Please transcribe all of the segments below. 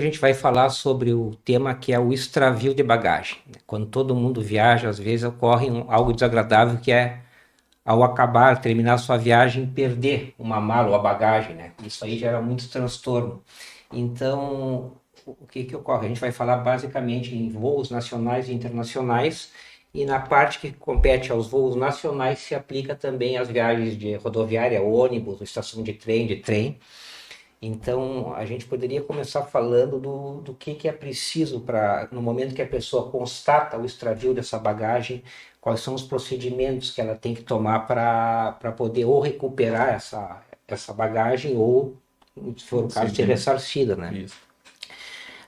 gente vai falar sobre o tema que é o extravio de bagagem. Quando todo mundo viaja, às vezes ocorre algo desagradável que é ao acabar, terminar sua viagem, perder uma mala ou a bagagem, né? Isso aí gera muito transtorno. Então, o que ocorre? A gente vai falar basicamente em voos nacionais e internacionais, e na parte que compete aos voos nacionais se aplica também às viagens de rodoviária, ônibus, estação de trem. Então, a gente poderia começar falando do que é preciso para, no momento que a pessoa constata o extravio dessa bagagem, quais são os procedimentos que ela tem que tomar para poder ou recuperar essa bagagem ou, se for o caso, ser Sim, ressarcida, né? isso.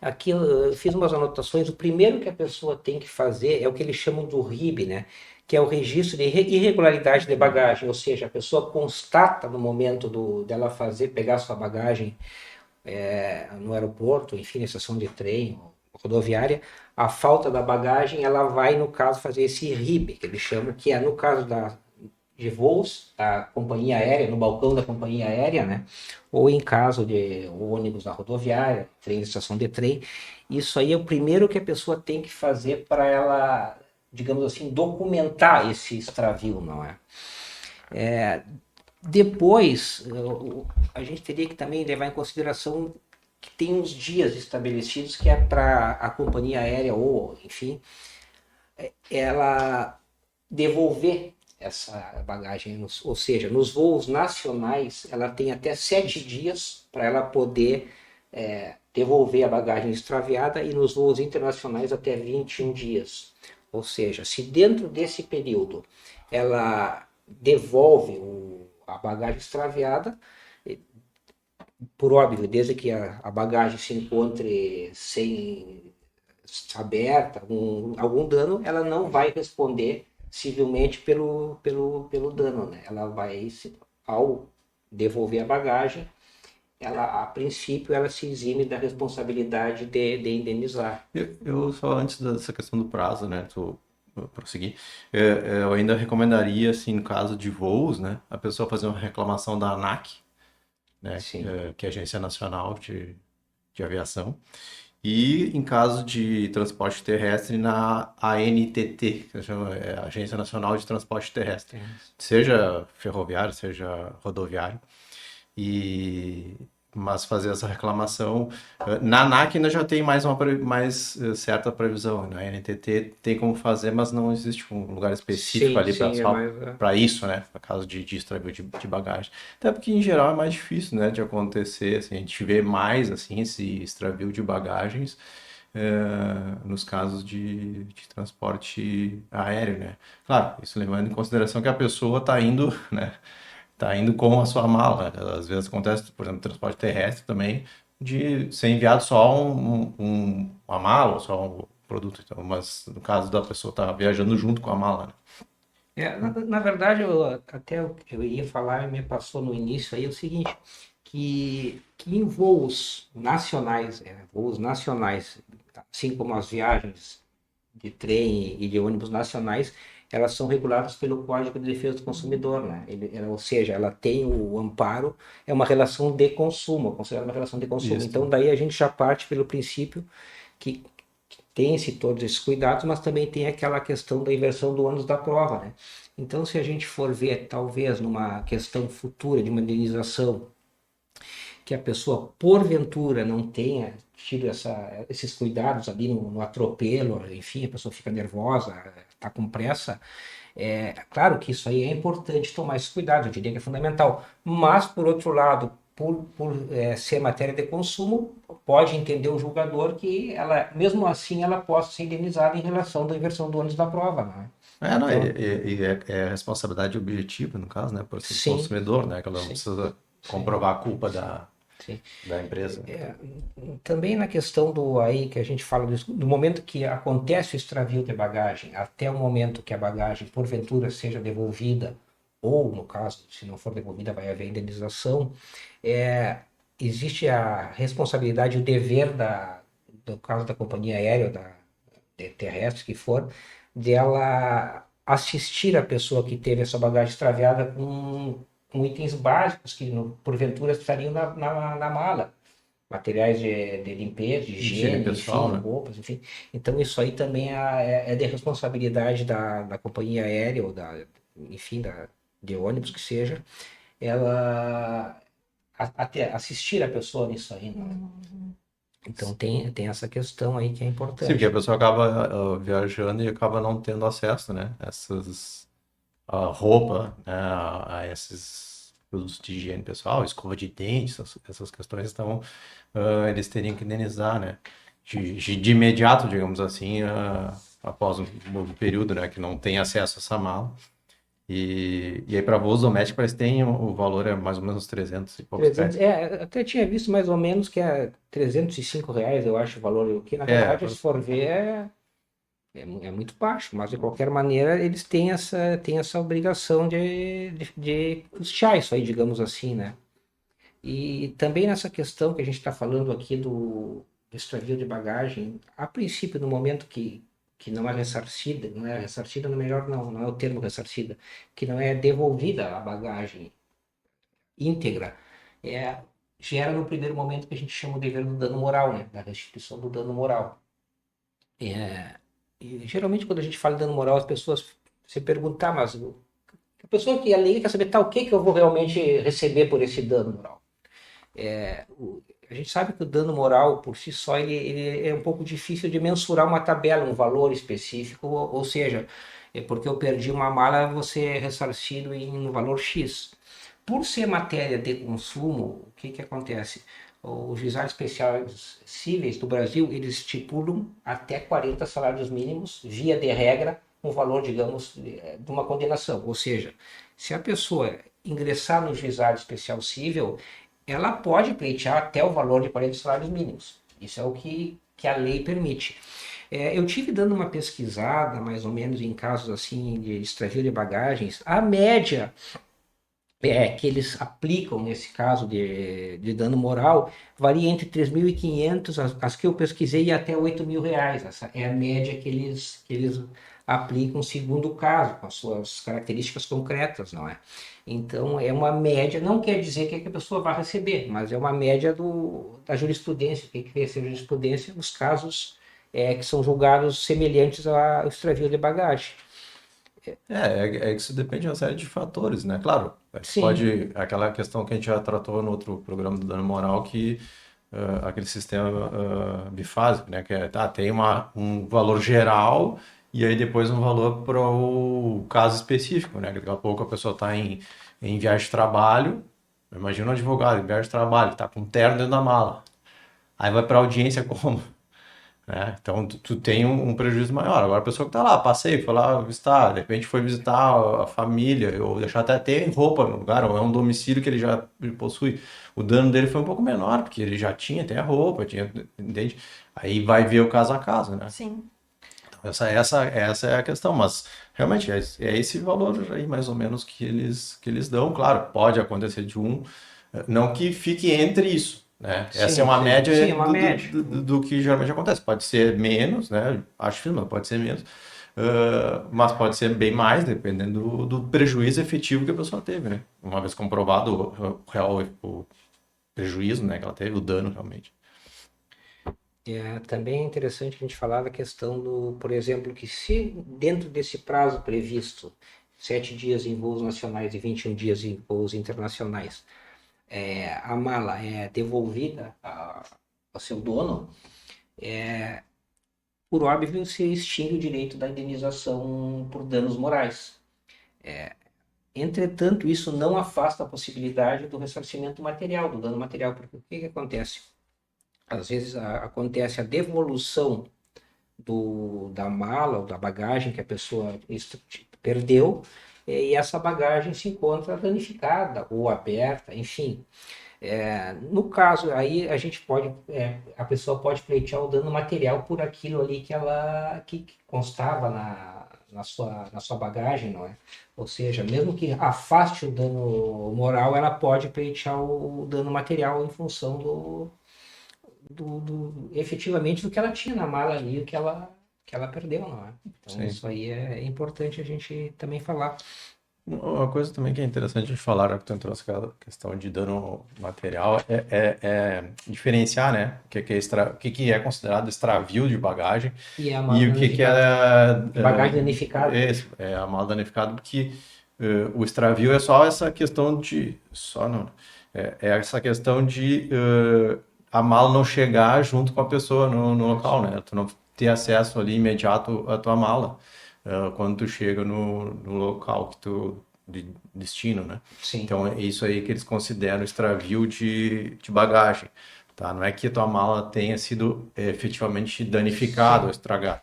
Aqui eu fiz umas anotações. O primeiro que a pessoa tem que fazer é o que eles chamam do RIB, né? Que é o registro de irregularidade de bagagem, ou seja, a pessoa constata no momento dela pegar sua bagagem no aeroporto, enfim, na estação de trem, rodoviária, a falta da bagagem, ela vai, no caso, fazer esse RIB, que eles chamam, que é, no caso de voos da companhia aérea, no balcão da companhia aérea, né? Ou em caso de ônibus na rodoviária, trem, estação de trem. Isso aí é o primeiro que a pessoa tem que fazer para ela, digamos assim, documentar esse extravio, não é? Depois, a gente teria que também levar em consideração que tem uns dias estabelecidos que é para a companhia aérea ou, enfim, ela devolver essa bagagem, ou seja, nos voos nacionais ela tem até 7 dias para ela poder devolver a bagagem extraviada e nos voos internacionais até 21 dias. Ou seja, se dentro desse período ela devolve a bagagem extraviada, por óbvio, desde que a bagagem se encontre sem aberta, algum dano, ela não vai responder civilmente pelo dano, né? Ela vai, ao devolver a bagagem, ela, a princípio, ela se exime da responsabilidade de indenizar. Eu só antes dessa questão do prazo, né, tu prosseguir, eu ainda recomendaria, assim, no caso de voos, né, a pessoa fazer uma reclamação da ANAC, né, Sim, que é a Agência Nacional de Aviação, e em caso de transporte terrestre na ANTT, que chama, Agência Nacional de Transporte Terrestre, seja ferroviário, seja rodoviário, e mas fazer essa reclamação na ANAC ainda já tem mais certa previsão, na NTT tem como fazer, mas não existe um lugar específico sim, ali para sim, é só mais. para isso, né, no caso de extravio de bagagem. Até porque em geral é mais difícil, né, de acontecer, assim, a gente vê mais assim esse extravio de bagagens nos casos de transporte aéreo, né? Claro, isso levando em consideração que a pessoa está indo, né, tá indo com a sua mala. Às vezes acontece, por exemplo, transporte terrestre também, de ser enviado só uma mala, ou só um produto. Então, mas no caso da pessoa estar viajando junto com a mala, né? Na verdade, eu ia falar e me passou no início aí o seguinte, que em voos nacionais, assim como as viagens de trem e de ônibus nacionais, elas são reguladas pelo Código de Defesa do Consumidor, né? Ou seja, ela tem o amparo, é uma relação de consumo, considerada uma relação de consumo. Isso. Então, daí a gente já parte pelo princípio que tem-se todos esses cuidados, mas também tem aquela questão da inversão do ônus da prova, né? Então, se a gente for ver, talvez, numa questão futura de uma indenização, que a pessoa, porventura, não tenha tido esses cuidados ali no atropelo, enfim, a pessoa fica nervosa, está com pressa, claro que isso aí é importante tomar esse cuidado, eu diria que é fundamental. Mas, por outro lado, por ser matéria de consumo, pode entender o julgador que ela, mesmo assim, ela possa ser indenizada em relação à inversão do ônus da prova, não é? Não, Então, é responsabilidade objetiva, no caso, né, por ser do sim, consumidor, né, que ela não sim, precisa sim, comprovar a culpa sim. da empresa. Também na questão do aí que a gente fala do momento que acontece o extravio de bagagem até o momento que a bagagem porventura seja devolvida ou no caso se não for devolvida vai haver indenização, é, existe a responsabilidade o dever do caso da companhia aérea ou de terrestre que for dela assistir a pessoa que teve essa bagagem extraviada com itens básicos que porventura estariam na mala. materiais de limpeza, de Higiene higiene, pessoal, enfim, né? roupas, enfim. Então isso aí também é de responsabilidade da companhia aérea ou enfim, de ônibus que seja, ela até assistir a pessoa nisso aí, né? Então tem essa questão aí que é Sim, porque a importante. pessoa acaba viajando e acaba não tendo acesso, né? Essas a roupa, né? A esses produtos de higiene pessoal, escova de dente, essas questões, então eles teriam que indenizar, né? De imediato, digamos assim, após um período, né? Que não tem acesso a essa mala. E aí, para voos domésticos, parece que tem o valor é mais ou menos 300 e poucos 300, reais. até tinha visto mais ou menos que é R$ 305, eu acho, o valor, o que na É, verdade, se for ver, é muito baixo, mas de qualquer maneira eles têm essa obrigação de custear isso aí, digamos assim, né? E também nessa questão que a gente está falando aqui do extravio de bagagem, a princípio, no momento que não é ressarcida, no melhor não é o termo ressarcida, que não é devolvida a bagagem íntegra, é, gera no primeiro momento que a gente chama de do dano moral, né? Da restituição do dano moral. E geralmente quando a gente fala em dano moral, as pessoas se perguntam, mas a pessoa que é leiga quer saber, tá, o que que eu vou realmente receber por esse dano moral? A gente sabe que o dano moral, por si só, ele é um pouco difícil de mensurar uma tabela, um valor específico, ou seja, é porque eu perdi uma mala, você é ressarcido em um valor X. Por ser matéria de consumo, o que que acontece? Os juizados especiais cíveis do Brasil, eles estipulam até 40 salários mínimos, via de regra, um valor, digamos, de uma condenação. Ou seja, se a pessoa ingressar no juizado especial cível, ela pode pleitear até o valor de 40 salários mínimos. Isso é o que a lei permite. Eu tive dando uma pesquisada, mais ou menos, em casos assim de extravio de bagagens. A média que eles aplicam nesse caso de dano moral varia entre 3.500, as que eu pesquisei, e até R$ 8.000. Essa é a média que eles aplicam segundo o caso, com as suas características concretas, não é? Então, é uma média, não quer dizer que a pessoa vai receber, mas é uma média da jurisprudência. O que é ser jurisprudência? Os casos que são julgados semelhantes ao extravio de bagagem. é que isso depende de uma série de fatores, né? Claro, Sim, pode, aquela questão que a gente já tratou no outro programa do dano moral, que aquele sistema bifásico, né? Que tem um valor geral e aí depois um valor para o caso específico, né? Daqui a pouco a pessoa está em viagem de trabalho, imagina um advogado em viagem de trabalho, está com um terno dentro da mala, aí vai para audiência como? Né? Então tu tem um prejuízo maior. Agora a pessoa que está lá, passeio, foi lá visitar, de repente foi visitar a família, ou deixar até ter roupa no lugar, ou é um domicílio que ele já possui. O dano dele foi um pouco menor, porque ele já tinha até a roupa, tinha, entende? Aí vai ver o caso a caso, né? Sim. Então essa é a questão, mas realmente é esse valor aí mais ou menos que eles dão. Claro, pode acontecer de não que fique entre isso, né? Essa é sim, uma sim. Sim, média é uma média. do que geralmente acontece. Pode ser menos, né? Acho difícil, mas pode ser menos. Mas pode ser bem mais, dependendo do prejuízo efetivo que a pessoa teve, né? Uma vez comprovado o real o prejuízo, né, que ela teve, o dano realmente. Também é interessante a gente falar da questão por exemplo, que se dentro desse prazo previsto, 7 dias em voos nacionais e 21 dias em voos internacionais, a mala é devolvida ao seu dono, por óbvio se extingue o direito da indenização por danos morais. Entretanto, isso não afasta a possibilidade do ressarcimento material, do dano material, porque o que acontece? Às vezes acontece a devolução da mala ou da bagagem que a pessoa perdeu, e essa bagagem se encontra danificada ou aberta, enfim. No caso, aí a pessoa pode pleitear o dano material por aquilo ali que constava na sua bagagem, não é? Ou seja, mesmo que afaste o dano moral, ela pode pleitear o dano material em função efetivamente do que ela tinha na mala ali, o que ela perdeu, não é? Então Sim. isso aí é importante a gente também falar. Uma coisa também que é interessante de falar, já que tu entrou nessa questão de dano material, é diferenciar, né? O que é considerado extravio de bagagem E é a mala e o que danificada. Bagagem danificada. é a mala danificada, porque o extravio é só essa questão de. Só não. É essa questão de a mala não chegar junto com a pessoa no local, né? Tu não ter acesso ali imediato à tua mala quando tu chega no local que tu de destino, né? Sim, Então é isso aí que eles consideram extravio de bagagem, tá? Não é que a tua mala tenha sido efetivamente danificada ou sim, estragada.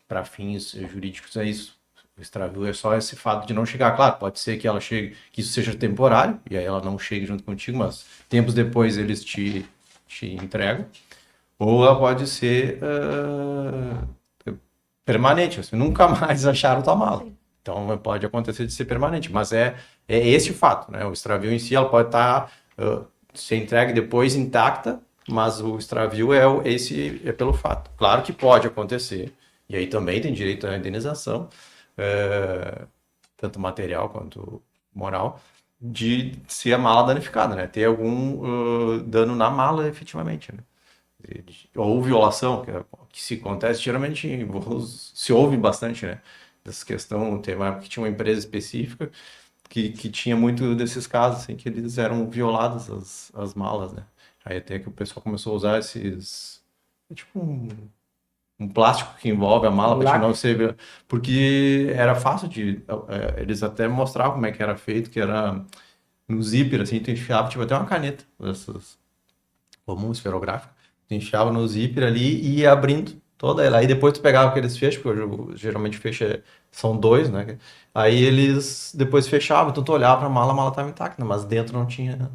Para fins jurídicos é isso. O extravio é só esse fato de não chegar. Claro, pode ser que ela chegue, que isso seja temporário, e aí ela não chegue junto contigo, mas tempos depois eles te entregam. Ou ela pode ser permanente, você nunca mais acharam tua mala. Sim. Então pode acontecer de ser permanente, mas é esse o fato, né? O extravio em si ela pode estar ser entregue depois intacta, mas o extravio esse é pelo fato. Claro que pode acontecer, e aí também tem direito à indenização, tanto material quanto moral, de ser a mala danificada, né? Ter algum dano na mala efetivamente, né? Ou violação, que se acontece geralmente em voos, se ouve bastante, né? Dessa questão, tem uma época que tinha uma empresa específica que tinha muito desses casos, assim, que eles eram violadas as malas, né? Aí até que o pessoal começou a usar esses, tipo um plástico que envolve a mala um para te não lacre. ser, porque era fácil de, eles até mostravam como é que era feito, que era no zíper, assim, tu enfiava, tipo, até uma caneta, dessas comum, esferográfica. Tu enfiava no zíper ali e ia abrindo toda ela. Aí depois tu pegava aqueles fechos, porque geralmente fecha são dois, né? Aí eles depois fechavam, então tu olhava pra mala, a mala tava intacta, mas dentro não tinha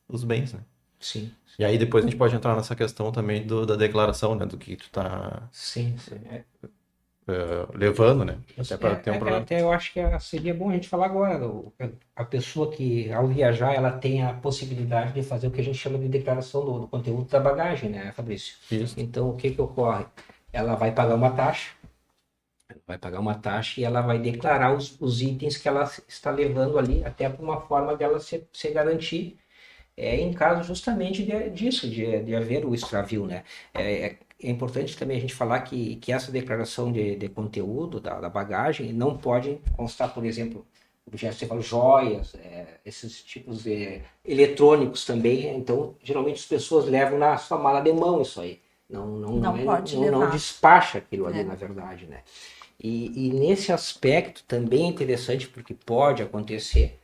os bens, né? Sim, E aí depois a gente pode entrar nessa questão também da declaração, né? Do que tu tá sim, sim. levando, né? Até Isso para ter um problema. até eu acho que seria bom a gente falar agora. A pessoa que, ao viajar, ela tem a possibilidade de fazer o que a gente chama de declaração do conteúdo da bagagem, né, Fabrício? Isso. Então, o que que ocorre? Ela vai pagar uma taxa e ela vai declarar os itens que ela está levando ali, até por uma forma dela se garantir em caso justamente disso, de haver o extravio, né? É importante também a gente falar que essa declaração de conteúdo da bagagem não pode constar, por exemplo, objetos, você fala, joias, esses tipos de eletrônicos também. Então, geralmente as pessoas levam na sua mala de mão isso aí. Não pode Não levar. despacha aquilo ali, É. na verdade, né? E nesse aspecto também é interessante, porque pode acontecer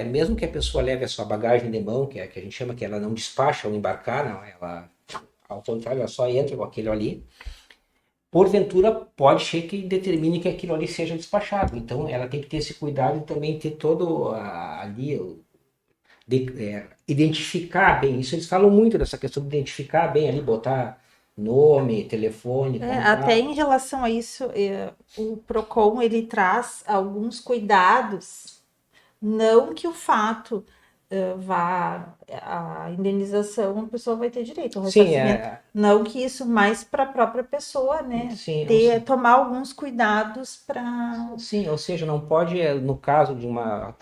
mesmo que a pessoa leve a sua bagagem de mão, que a gente chama que ela não despacha ao embarcar, não, ela, ao contrário, ela só entra com aquilo ali, porventura pode ser que determine que aquilo ali seja despachado. Então ela tem que ter esse cuidado e também ter todo ali, identificar bem. Isso eles falam muito dessa questão de identificar bem ali, botar nome, telefone, Até contato. em relação a isso, o Procon ele traz alguns cuidados, não que o fato vá a indenização a pessoa vai ter direito ao Sim, ressarcimento, não que isso mais para a própria pessoa, né? sim, Tomar alguns cuidados para sim, ou seja, não pode, no caso de uma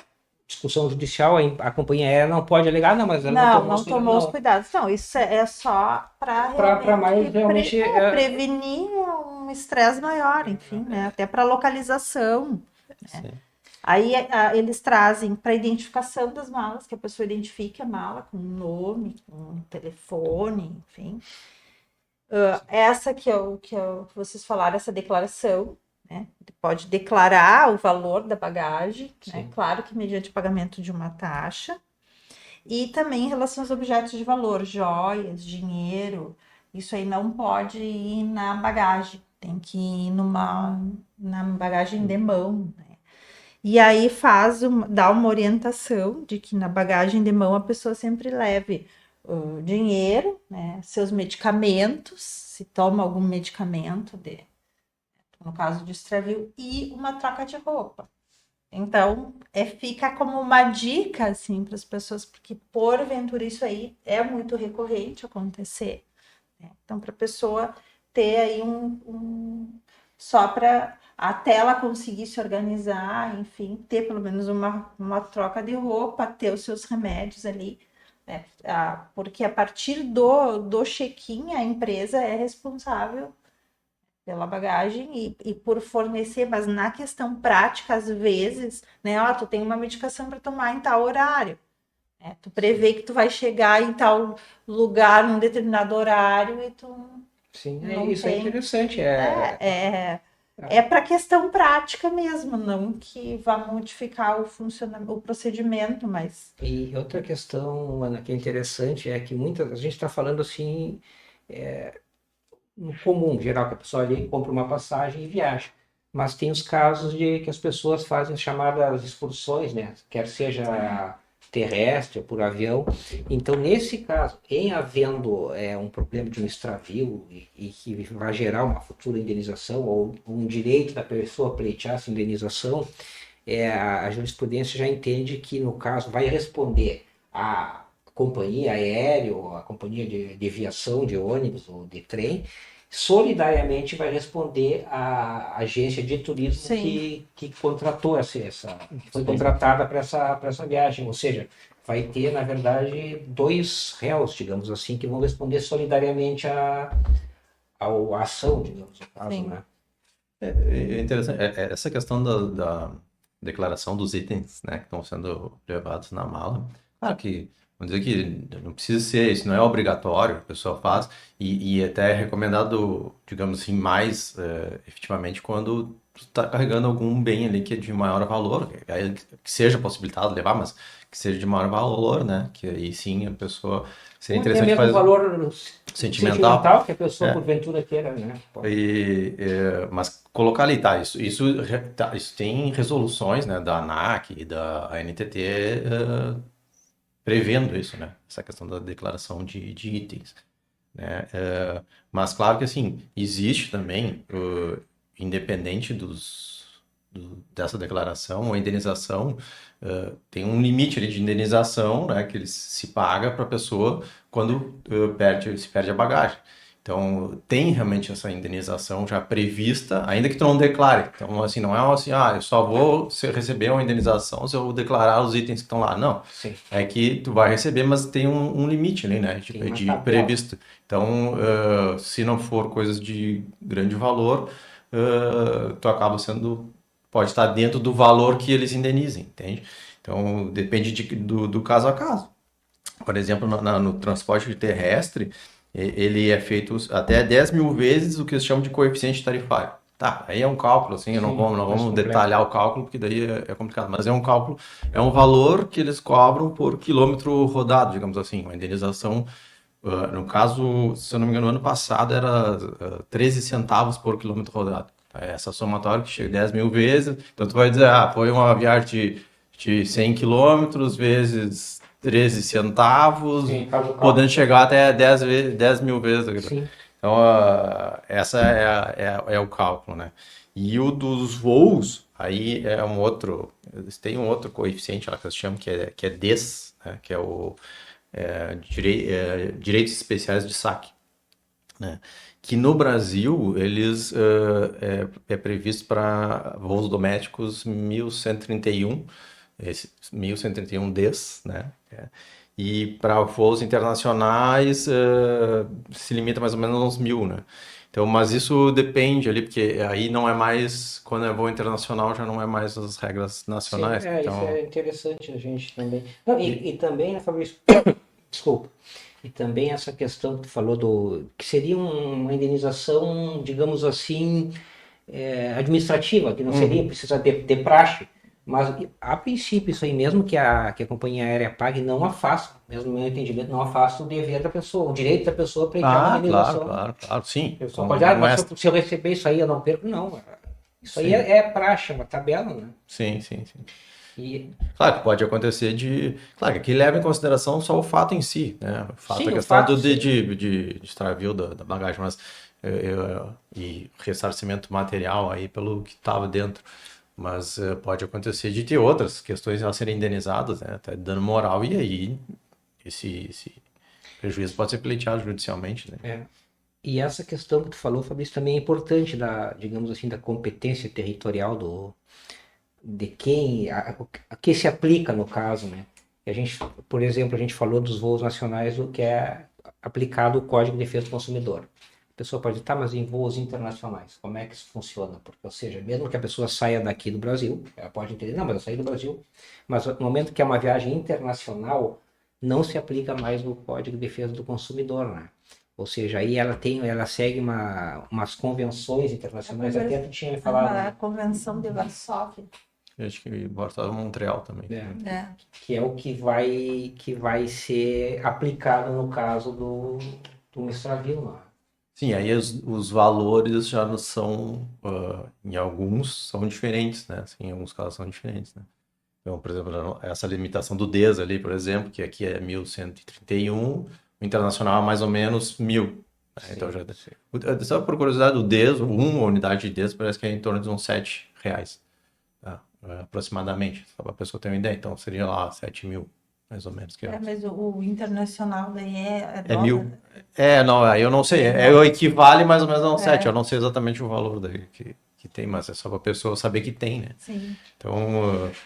discussão judicial, a companhia aérea não pode alegar, não, mas ela não tomou os não cuidados, tomou os não. cuidados. Não, isso é só para Para realmente mais realmente. prevenir um estresse maior, enfim, né? Até para localização. Sim. Aí eles trazem para identificação das malas, que a pessoa identifique a mala com nome, com telefone, enfim. Essa que vocês falaram, essa declaração, né? Pode declarar o valor da bagagem, né? Claro que mediante pagamento de uma taxa. E também em relação aos objetos de valor, joias, dinheiro, isso aí não pode ir na bagagem, tem que ir na bagagem de mão, né? E aí dá uma orientação de que na bagagem de mão a pessoa sempre leve dinheiro, né, seus medicamentos, se toma algum medicamento, no caso de extravio, e uma troca de roupa. Então, fica como uma dica, assim, para as pessoas, porque porventura isso aí é muito recorrente acontecer, né? Então, para a pessoa ter aí só para até ela conseguir se organizar, enfim, ter pelo menos uma troca de roupa, ter os seus remédios ali, né? Porque a partir do check-in, a empresa é responsável pela bagagem e por fornecer, mas na questão prática, às vezes, né? Ó, tu tem uma medicação para tomar em tal horário. Tu prevê que tu vai chegar em tal lugar num determinado horário e tu Sim, não isso é tem. interessante. É para questão prática mesmo, não que vá modificar o procedimento, mas E outra questão, Ana, que é interessante é que a gente está falando assim, no comum, geral, que a pessoa ali compra uma passagem e viaja. Mas tem os casos de que as pessoas fazem as chamadas excursões, né? Quer seja terrestre ou por avião. Então, nesse caso, em havendo um problema de um extravio e que vai gerar uma futura indenização ou um direito da pessoa pleitear essa indenização, a jurisprudência já entende que, no caso, vai responder a companhia aérea ou a companhia de viação, de ônibus ou de trem, solidariamente vai responder à agência de turismo que contratou que foi contratada para essa viagem. Ou seja, vai ter, na verdade, dois réus, digamos assim, que vão responder solidariamente à ação, digamos, no caso, né? É interessante, essa questão da declaração dos itens, né, que estão sendo levados na mala. Claro que, vamos dizer que não precisa ser, isso não é obrigatório, a pessoa faz, e até é recomendado, digamos assim, mais efetivamente quando tu está carregando algum bem ali que é de maior valor, que seja possibilitado levar, mas que seja de maior valor, né, que aí sim a pessoa, seria Ou até interessante mesmo fazer valor sentimental. sentimental que a pessoa, porventura, queira, né? Mas colocar ali, tá, isso tem resoluções, né, da ANAC e da ANTT prevendo isso, né, essa questão da declaração de itens, né, mas claro que assim, existe também, independente dessa declaração, a indenização, tem um limite ali de indenização, né, que ele se paga para a pessoa quando se perde a bagagem. Então, tem realmente essa indenização já prevista, ainda que tu não declare. Então, assim, não é assim, eu só vou receber uma indenização se eu declarar os itens que estão lá. Não. Sim. É que tu vai receber, mas tem um limite ali, né? De previsto. Então, se não for coisas de grande valor, tu acaba sendo... Pode estar dentro do valor que eles indenizem, entende? Então, depende do caso a caso. Por exemplo, no transporte terrestre, ele é feito até 10 mil vezes o que eles chamam de coeficiente tarifário. Tá, aí é um cálculo, assim, não vamos detalhar o cálculo, porque daí é complicado, mas é um cálculo, é um valor que eles cobram por quilômetro rodado, digamos assim, uma indenização. No caso, se eu não me engano, ano passado era 13 centavos por quilômetro rodado. Essa somatória que chega 10 mil vezes, então tu vai dizer, foi uma viagem de 100 quilômetros vezes 13 centavos, sim, podendo chegar até 10 mil vezes. Sim. Então, essa é o cálculo, né? E o dos voos, aí é um outro, eles têm um outro coeficiente lá que eles chamam que é DES, né? Que é o direitos especiais de saque, né? Que no Brasil eles é previsto para voos domésticos 1131, esse 1131 Ds, né? E para voos internacionais se limita mais ou menos a uns 1000, né? Então, mas isso depende ali, porque aí não é mais, quando é voo internacional, já não é mais as regras nacionais. Sim, então... isso é interessante a gente também. Não, e também, né, Fabrício, desculpa, e também essa questão que tu falou que seria uma indenização, digamos assim, administrativa, que não seria precisa de praxe, mas a princípio isso aí mesmo que a companhia aérea pague não afasta, mesmo no meu entendimento, não afasta o dever da pessoa, o direito da pessoa a pleitear uma indenização. Claro, sim. A pessoa pode, mas se eu receber isso aí eu não perco, não. Isso aí é praxe, é uma tabela, né? Sim. Claro que pode acontecer Claro que aqui leva em consideração só o fato em si, né? A questão de extravio da bagagem, mas e ressarcimento material aí pelo que estava dentro. Mas pode acontecer de ter outras questões a serem indenizadas, né? Até dano moral, e aí esse prejuízo pode ser pleiteado judicialmente, né? E essa questão que tu falou, Fabrício, também é importante digamos assim, da competência territorial de quem, a que se aplica no caso, né? A gente, por exemplo, a gente falou dos voos nacionais, o que é aplicado o Código de Defesa do Consumidor. A pessoa pode estar, mas em voos internacionais, como é que isso funciona? Porque, ou seja, mesmo que a pessoa saia daqui do Brasil, ela pode entender, não, mas eu saí do Brasil, mas no momento que é uma viagem internacional, não se aplica mais o Código de Defesa do Consumidor, né? Ou seja, aí ela segue umas convenções internacionais, até tu tinha me falado, A né? Convenção de Varsóvia. Acho que bota Montreal também. É. Que é o que vai ser aplicado no caso do Mistravil, né? Sim, aí os valores já não são, em alguns, são diferentes, né? Assim, em alguns casos são diferentes, né? Então, por exemplo, essa limitação do DES ali, por exemplo, que aqui é 1.131, o internacional é mais ou menos 1.000. Né? Então, já, só por curiosidade, o DES, uma unidade de DES, parece que é em torno de uns R$ 7, tá? Aproximadamente, só para a pessoa ter uma ideia. Então, seria lá 7.000, mais ou menos. Mas o internacional daí é É dólar. 1.000. Não, aí eu não sei. O equivale mais ou menos a um 7. Eu não sei exatamente o valor daí que tem, mas é só para a pessoa saber que tem, né? Sim. Então,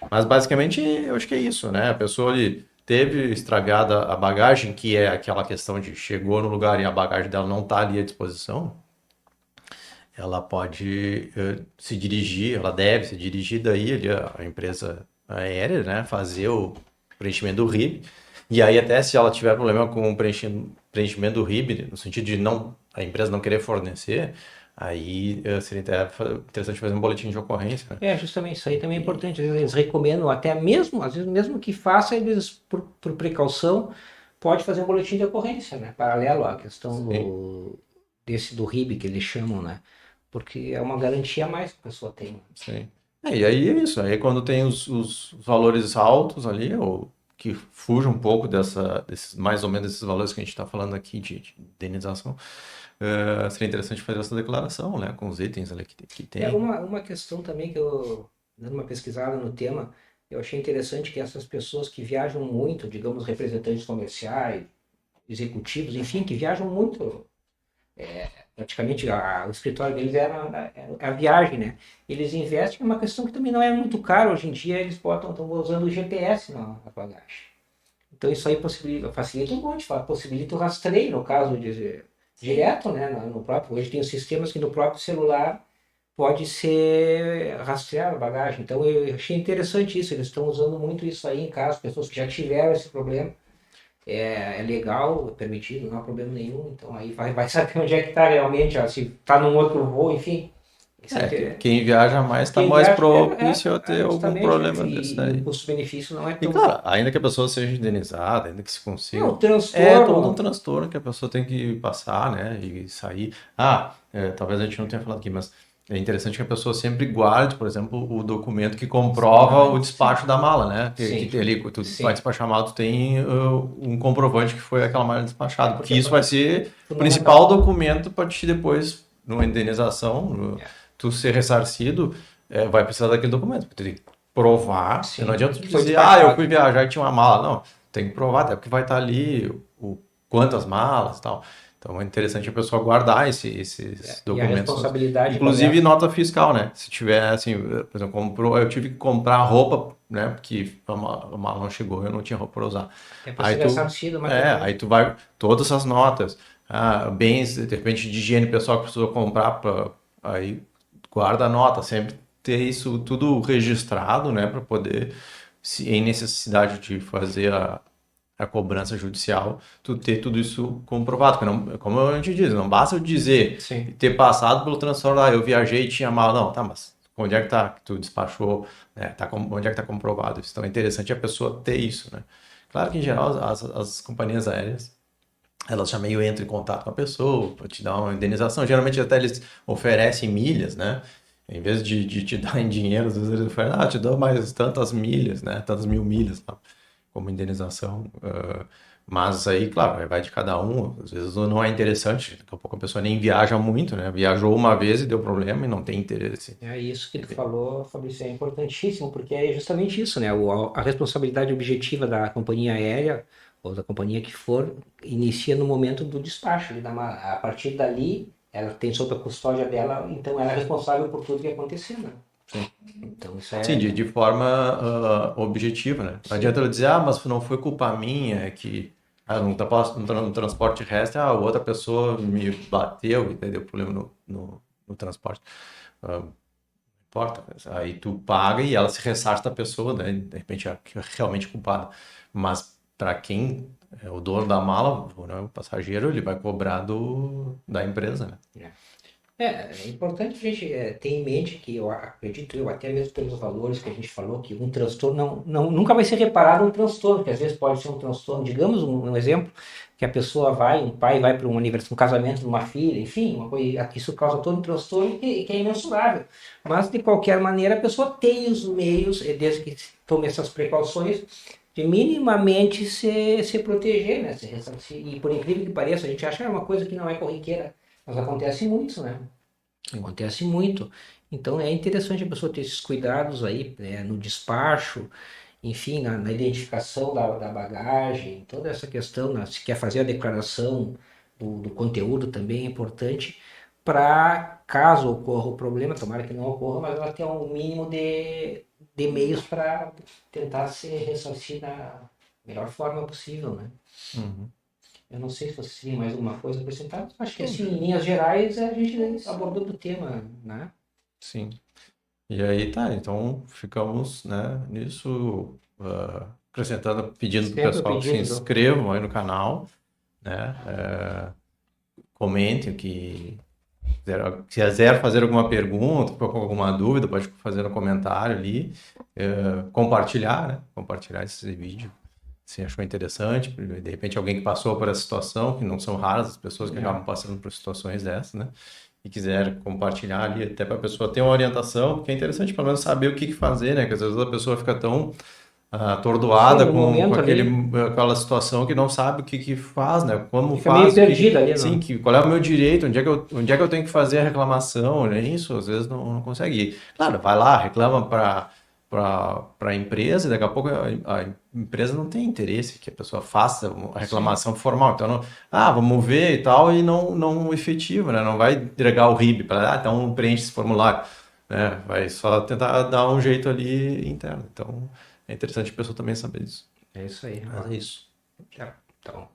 mas basicamente eu acho que é isso, né? A pessoa ali teve estragada a bagagem, que é aquela questão de chegou no lugar e a bagagem dela não está ali à disposição, ela pode se dirigir, ela deve se dirigir daí ali a empresa aérea, né? Fazer o preenchimento do RIB. E aí até se ela tiver problema com o preenchimento do RIB, no sentido de não a empresa não querer fornecer, aí seria interessante fazer um boletim de ocorrência, né? Justamente isso aí também é importante. Às vezes eles recomendam, até mesmo, às vezes mesmo que faça, eles, por precaução, pode fazer um boletim de ocorrência, né? Paralelo à questão do RIB que eles chamam, né? Porque é uma garantia a mais que a pessoa tem. Sim. E aí é isso. Aí quando tem os valores altos ali, ou que fujam um pouco desses, mais ou menos esses valores que a gente está falando aqui de indenização, seria interessante fazer essa declaração, né? Com os itens ali que tem. Uma questão também que eu, dando uma pesquisada no tema, eu achei interessante que essas pessoas que viajam muito, digamos, representantes comerciais, executivos, enfim, que viajam muito, praticamente o escritório deles é a viagem, né? Eles investem em uma questão que também não é muito cara. Hoje em dia eles estão usando o GPS na bagagem. Então isso aí facilita um monte, possibilita o rastreio, no caso, direto, né? No próprio, hoje tem os sistemas que no próprio celular pode ser rastrear a bagagem. Então eu achei interessante isso, eles estão usando muito isso aí em caso, pessoas que já tiveram esse problema. É legal, é permitido, não há problema nenhum. Então aí vai saber onde é que está realmente, ó, se está num outro voo, enfim. Quem viaja mais está Quem mais viaja, propício a ter algum justamente, problema desse e daí. o custo-benefício não é E tão... claro, ainda que a pessoa seja indenizada, ainda que se consiga. Não, transtorno. É todo um transtorno que a pessoa tem que passar, né? E sair. Talvez a gente não tenha falado aqui, mas é interessante que a pessoa sempre guarde, por exemplo, o documento que comprova o despacho da mala, né? Que ali, tu vai despachar a mala, tu tem um comprovante que foi aquela mala despachada. Porque isso vai ser o principal documento para te depois, numa indenização, tu ser ressarcido, vai precisar daquele documento. Porque tu tem que provar. Não adianta tu dizer, eu fui viajar e tinha uma mala. Não, tem que provar, até porque vai estar ali quantas malas e tal. Então é interessante a pessoa guardar esses documentos. E a responsabilidade, inclusive nota fiscal, né? Se tiver, assim, por exemplo, eu tive que comprar roupa, né? Porque a mala não chegou, eu não tinha roupa para usar. Aí tu vai, todas as notas, bens, de repente, de higiene pessoal que precisou comprar, aí guarda a nota, sempre ter isso tudo registrado, né? Para poder, se em necessidade de fazer a cobrança judicial, tu ter tudo isso comprovado, porque não, como a gente diz, não basta eu dizer, ter passado pelo transtorno, eu viajei e tinha mal, não, tá, mas onde é que tá, que tu despachou, né, onde é que tá comprovado isso? Então é interessante a pessoa ter isso, né? Claro que em geral as companhias aéreas, elas já meio entram em contato com a pessoa, para te dar uma indenização, geralmente até eles oferecem milhas, né? Em vez de te dar em dinheiro, às vezes eles oferecem, te dou mais tantas milhas, né? Tantas 1.000 milhas, tá? Como indenização, mas aí, claro, vai de cada um, às vezes não é interessante, daqui a pouco a pessoa nem viaja muito, né? Viajou uma vez e deu problema e não tem interesse. É isso que tu falou, Fabrício, é importantíssimo, porque é justamente isso, né? A responsabilidade objetiva da companhia aérea, ou da companhia que for, inicia no momento do despacho da mala. A partir dali, ela tem sob a custódia dela, então ela é responsável por tudo que acontecer, né? Sim. Então isso é... Sim, de forma objetiva, né? Não adianta eu dizer, mas não foi culpa minha, é que no transporte terrestre, outra pessoa me bateu e daí deu problema no transporte. Não importa, aí tu paga e ela se ressarce da pessoa, né? De repente é realmente culpada. Mas para quem é o dono da mala, né, o passageiro, ele vai cobrar da empresa, né? É importante a gente ter em mente que eu acredito, eu até mesmo pelos valores que a gente falou, que um transtorno nunca vai ser reparado um transtorno, que às vezes pode ser um transtorno, digamos um exemplo, que a pessoa um pai vai para um casamento de uma filha, enfim, uma coisa, isso causa todo um transtorno que é imensurável. Mas de qualquer maneira a pessoa tem os meios, desde que tome essas precauções, de minimamente se proteger, né? E por incrível que pareça, a gente acha que é uma coisa que não é corriqueira. Mas acontece muito, né? Acontece muito. Então é interessante a pessoa ter esses cuidados aí, né, no despacho, enfim, na identificação da bagagem, toda essa questão, né, se quer fazer a declaração do conteúdo também é importante para, caso ocorra o problema, tomara que não ocorra, mas ela ter um mínimo de meios para tentar se ressarcir da melhor forma possível, né? Uhum. Eu não sei se você tem mais alguma coisa a acrescentar. Acho que assim, em linhas gerais, a gente abordou do tema, né? Sim. E aí tá, então ficamos, né, nisso, acrescentando, pedindo para o Sempre pessoal que se pedindo. inscrevam aí no canal, né, comentem o que quiser fazer alguma pergunta, ficou com alguma dúvida, pode fazer no comentário ali, compartilhar, né, compartilhar esse vídeo, se achou interessante, de repente alguém que passou por essa situação, que não são raras as pessoas que acabam passando por situações dessas, né, e quiser compartilhar ali, até para a pessoa ter uma orientação, porque é interessante pelo menos saber o que fazer, né? Que às vezes a pessoa fica tão atordoada Sim, no com momento ali, aquela situação que não sabe o que faz, né? Como fica meio faz, perdido ali, sim, não? qual é o meu direito, onde é que eu tenho que fazer a reclamação, né? Isso, às vezes não consegue ir. Claro, vai lá, reclama para a empresa, e daqui a pouco a empresa não tem interesse que a pessoa faça a reclamação formal. Então, vamos ver e tal, e não efetiva, né? Não vai entregar o RIB para, então preenche esse formulário, né? Vai só tentar dar um jeito ali interno. Então, é interessante a pessoa também saber disso. É isso aí. Mas é isso. Então.